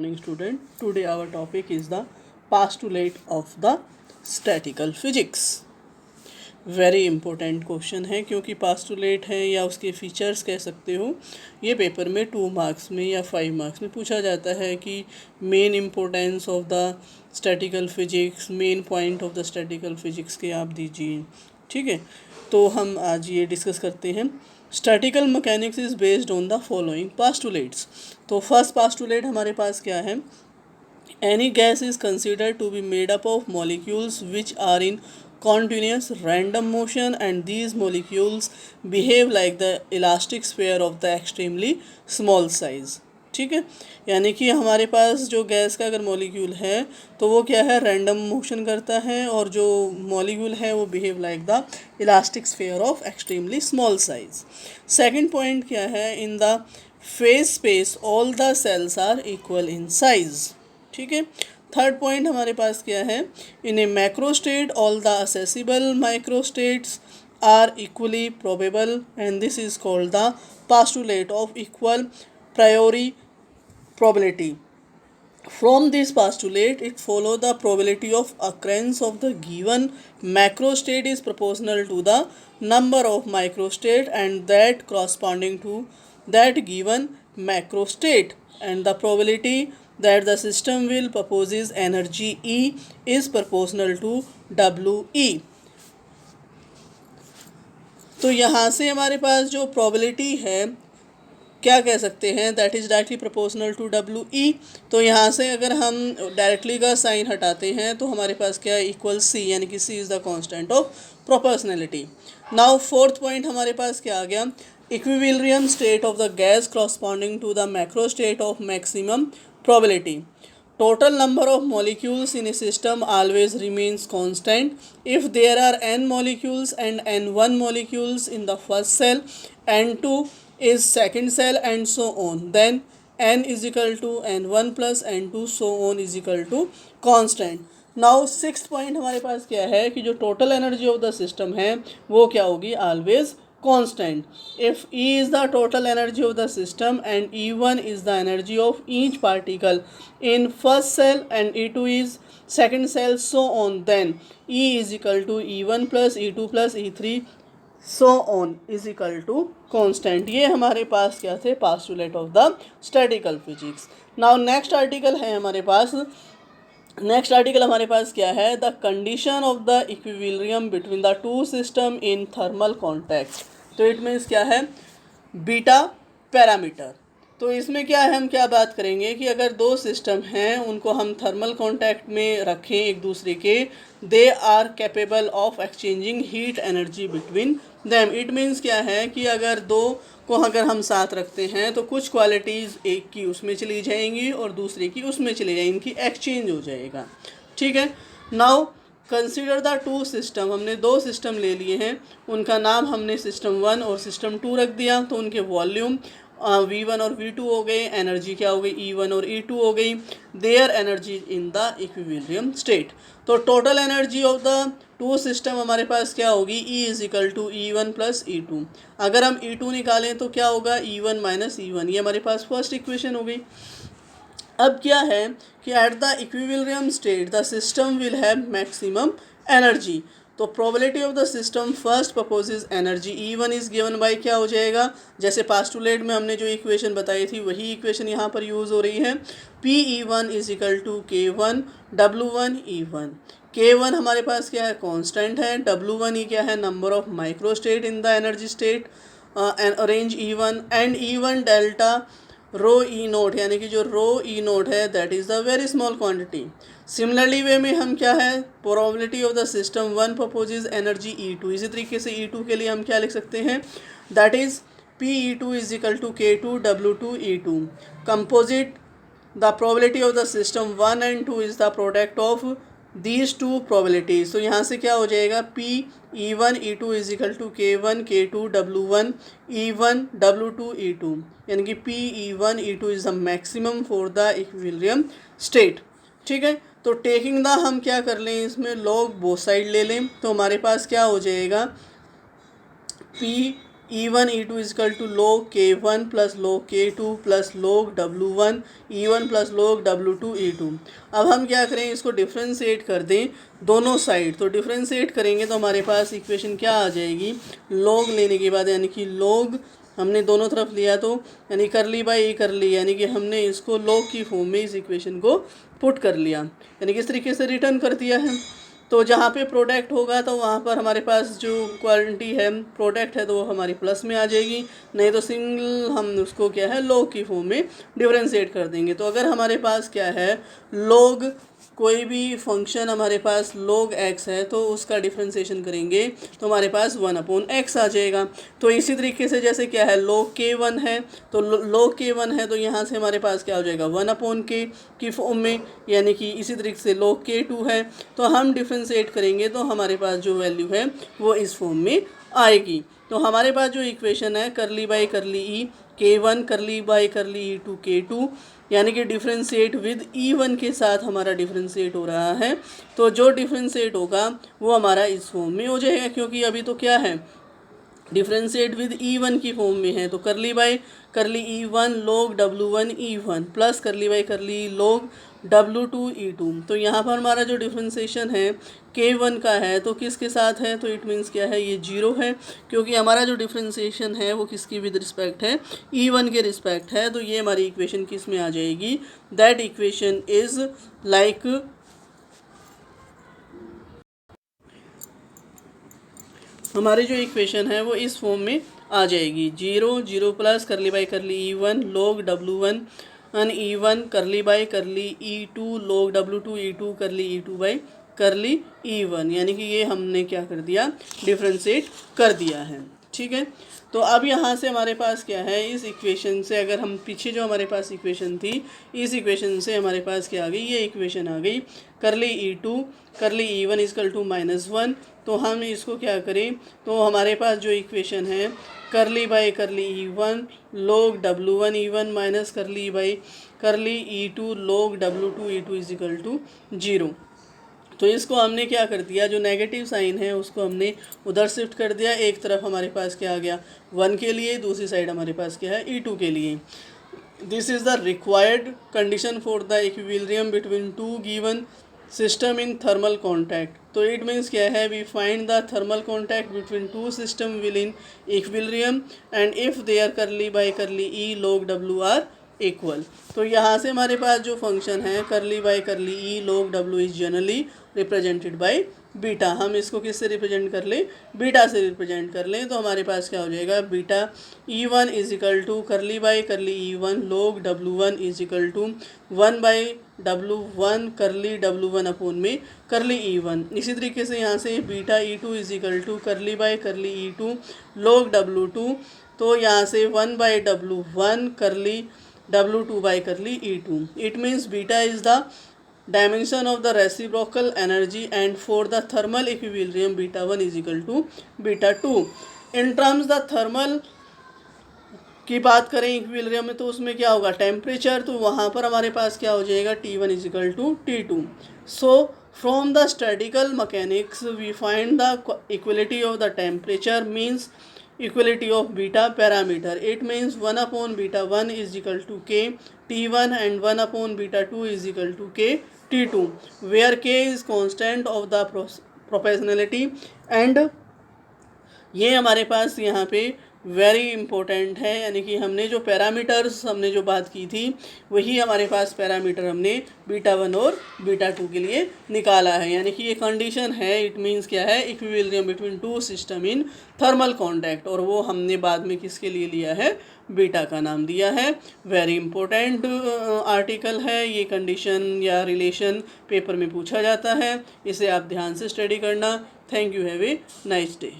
Morning student, today our topic is the postulate of the statical physics. Very important question है क्योंकि postulate है या उसके features कह सकते हो, ये पेपर में 2 मार्क्स में या 5 मार्क्स में पूछा जाता है कि main importance of the statistical physics, main point of the statistical physics के आप दीजिए। ठीक है, तो हम आज ये डिस्कस करते हैं। Statistical mechanics is based on the following postulates. तो फर्स्ट पास्टुलेट हमारे पास क्या है? Any gas is considered to be made up of molecules which are in continuous random motion, and these molecules behave like the elastic sphere of the extremely small size. ठीक है, यानी कि हमारे पास जो गैस का अगर मॉलिक्यूल है तो वो क्या है, रैंडम मोशन करता है, और जो मॉलिक्यूल है वो behave like the elastic sphere of extremely small size. Second point क्या है? In the phase space all the cells are equal in size. ठीक है, थर्ड पॉइंट हमारे पास क्या है? In a macro state all the accessible micro states are equally probable, and this is called the postulate of equal priori probability. From this postulate, it follows the probability of occurrence of the given macro state is proportional to the number of micro state and that corresponding to that given macro state, and the probability that the system will proposes energy E is proportional to WE. तो यहाँ से हमारे पास जो probability है क्या कह सकते हैं? That is directly proportional to W E. तो यहाँ से अगर हम डायरेक्टली का साइन हटाते हैं तो हमारे पास क्या है? इक्वल सी, यानी कि C is the constant of proportionality. Now fourth point हमारे पास क्या आ गया? Equilibrium state of the gas corresponding to the macro state of maximum probability. Total number of molecules in a system always remains constant if there are n molecules and n1 molecules in the first cell, n2 is second cell, and so on. Then n is equal to n1 plus n2 so on is equal to constant. Now sixth point हमारे पास क्या है कि जो total energy of the system है वो क्या होगी? Always constant. If E is the total energy of the system and E1 is the energy of each particle in first cell and E2 is second cell so on, then E is equal to E1 plus E2 plus E3 so on is equal to constant. ये हमारे पास क्या थे? Postulate of the statistical physics. Now next article है हमारे पास, next article हमारे पास क्या है? The condition of the equilibrium between the two system in thermal contact. तो इट मीन्स क्या है? Beta parameter. तो इसमें क्या है, हम क्या बात करेंगे कि अगर दो सिस्टम हैं उनको हम थर्मल कॉन्टैक्ट में रखें एक दूसरे के, they are capable of exchanging heat energy between them. It means क्या है कि अगर दो को अगर हम साथ रखते हैं तो कुछ क्वालिटीज़ एक की उसमें चली जाएंगी और दूसरे की उसमें चली जाएंगी, इनकी एक्सचेंज हो जाएगा। ठीक है, now consider the two system. हमने दो सिस्टम ले लिए हैं, उनका नाम हमने सिस्टम 1 और सिस्टम 2 रख दिया। तो उनके वॉल्यूम V1 और V2 हो गए, एनर्जी क्या हो गई? E1 और E2 हो गई। Their energy in the equilibrium state. तो total energy of the two system हमारे पास क्या होगी? E is equal to E1 plus E2। अगर हम E2 निकालें तो क्या होगा? E1 minus E1। ये हमारे पास फर्स्ट इक्वेशन हो गई। अब क्या है कि at the equilibrium state the system will have maximum energy. तो probability of the system first proposes energy E1 is given by क्या हो जाएगा? जैसे पास्टुलेट में हमने जो इक्वेशन बताई थी वही इक्वेशन यहाँ पर यूज़ हो रही है। PE1 is equal to K1 W1 E1। K1 हमारे पास क्या है? कांस्टेंट है। W1 ही क्या है? Number of micro state in the energy state and arrange E1, and E1 delta rho E naught, यानी कि जो रो ई नोट है that is the very small quantity. Similarly वे में हम क्या है? Probability of the system 1 proposes energy E2। इसी तरीके से E2 के लिए हम क्या लिख सकते हैं? That is PE2 is equal to K2 W2 E2। Composite the probability of the system 1 and 2 is the product of these two probabilities. तो यहाँ से क्या हो जाएगा? PE1 E2 is equal to K1 K2 W1 E1 W2 E2, यानी कि PE1 E2 is the maximum for the equilibrium state. ठीक है, तो टेकिंग द हम क्या कर लें, इसमें लॉग बोथ साइड ले लें। तो हमारे पास क्या हो जाएगा? E1 E2 is equal to log K1 plus log K2 plus log W1 E1 plus log W2 E2। अब हम क्या करें, इसको डिफ्रेंशिएट कर दें दोनों साइड। तो डिफ्रेंशिएट करेंगे तो हमारे पास इक्वेशन क्या आ जाएगी, log लेने के बाद यानी कि log हमने दोनों तरफ लिया तो यानी करली बाई ए कर ली, यानी कि हमने इसको log की फॉर्म में इस इक्वेशन को पुट कर लिया, यानी कि इस तरीके से रिटर्न कर दिया है। तो जहाँ पे प्रोडक्ट होगा तो वहाँ पर हमारे पास जो क्वांटिटी है प्रोडक्ट है तो वो हमारी प्लस में आ जाएगी, नहीं तो सिंगल हम उसको क्या है log की फॉर्म में डिफरेंशिएट कर देंगे। तो अगर हमारे पास क्या है log कोई भी फंक्शन हमारे पास log x है तो उसका डिफरेंशिएशन करेंगे तो हमारे पास 1/x आ जाएगा। तो इसी तरीके से जैसे क्या है log k1 है तो log k1 है तो यहाँ से हमारे पास क्या हो जाएगा 1/k की फॉर्म में, यानी कि इसी तरीके से log k2 है तो हम डिफरेंशिएट करेंगे तो हमारे पास जो वैल्यू है वो इस फॉर्म में आएगी। तो हमारे पास जो इक्वेशन है करली बाई करली ई K1 करली बाई करली E2 K2, यानी कि डिफरेंशिएट विद E1 के साथ हमारा डिफरेंशिएट हो रहा है। तो जो डिफरेंशिएट होगा वो हमारा इस फॉर्म में हो जाएगा, क्योंकि अभी तो क्या है डिफरेंशिएट विद E1 की फॉर्म में है। तो करली by curly E1 log W1 E1 plus करली बाई करली log W2 E2। तो यहाँ पर हमारा जो डिफरेंशिएशन है K1 का है तो किसके साथ है, तो इट मीन्स क्या है ये 0 है, क्योंकि हमारा जो डिफरेंशिएशन है वो किसकी विद रिस्पेक्ट है E1 के रिस्पेक्ट है। तो ये हमारी इक्वेशन किस में आ जाएगी, दैट इक्वेशन इज लाइक हमारी जो इक्वेशन है वो इस फॉर्म में आ जाएगी 0 प्लस करली by curly E1 log W1 E1 करली by curly E2 log W2 E2 करली E2 बाई करली E1, यानी कि ये हमने क्या कर दिया डिफरेंशिएट कर दिया है। ठीक है, तो अब यहाँ से हमारे पास क्या है, इस इक्वेशन से अगर हम पीछे जो हमारे पास इक्वेशन थी इस इक्वेशन से हमारे पास क्या आ गई, ये इक्वेशन आ गई करली E2 करली E1 इजकल टू -1। तो हम इसको क्या करें, तो हमारे पास जो इक्वेशन है करली by curly E1 log W1 E1 minus करली by curly E2 log W2 E2 is equal to 0। तो इसको हमने क्या कर दिया, जो नेगेटिव साइन है उसको हमने उधर शिफ्ट कर दिया, एक तरफ हमारे पास क्या आ गया 1 के लिए, दूसरी साइड हमारे पास क्या है E2 के लिए। This is the required condition for the equilibrium between two given system in thermal contact. तो इट मीन्स क्या है, we find the thermal contact between two system will in equilibrium and if their curly by curly E log W are equal. तो यहाँ से हमारे पास जो function है करली by curly E log W is generally represented by beta. हम इसको किससे रिप्रेजेंट कर लें, बीटा से रिप्रेजेंट कर लें। तो हमारे पास क्या हो जाएगा beta E1 is equal to curly by curly E1 log W1 is equal to 1 by W1 curly W1 upon में करली E1। इसी तरीके से यहाँ से beta E2 is equal to curly by curly E2 log W2। तो यहाँ से 1 बाई W1 करली W2 by curly E2। It means beta is the dimension of the reciprocal energy and for the thermal equilibrium beta 1 is equal to beta 2। in terms the thermal की बात करें equilibrium में तो उसमें क्या होगा temperature, तो वहाँ पर हमारे पास क्या हो जाएगा T1 is equal to T2। so from the statical mechanics we find the equality of the temperature means equality of beta parameter। it means 1 upon beta 1 is equal to K T1 and 1 upon beta 2 is equal to K T2 where K is constant of the proportionality and ये हमारे पास यहाँ पे very important है, यानी कि हमने जो parameters हमने जो बात की थी वही हमारे पास पैरामीटर हमने बीटा 1 और बीटा 2 के लिए निकाला है। यानी कि ये कंडीशन है, इट मीन्स क्या है equilibrium between two system in thermal contact, और वो हमने बाद में किसके लिए लिया है बीटा का नाम दिया है। वेरी इंपॉर्टेंट आर्टिकल है, ये कंडीशन या रिलेशन पेपर में पूछा जाता है, इसे आप ध्यान से स्टडी करना। Thank you, have a nice day.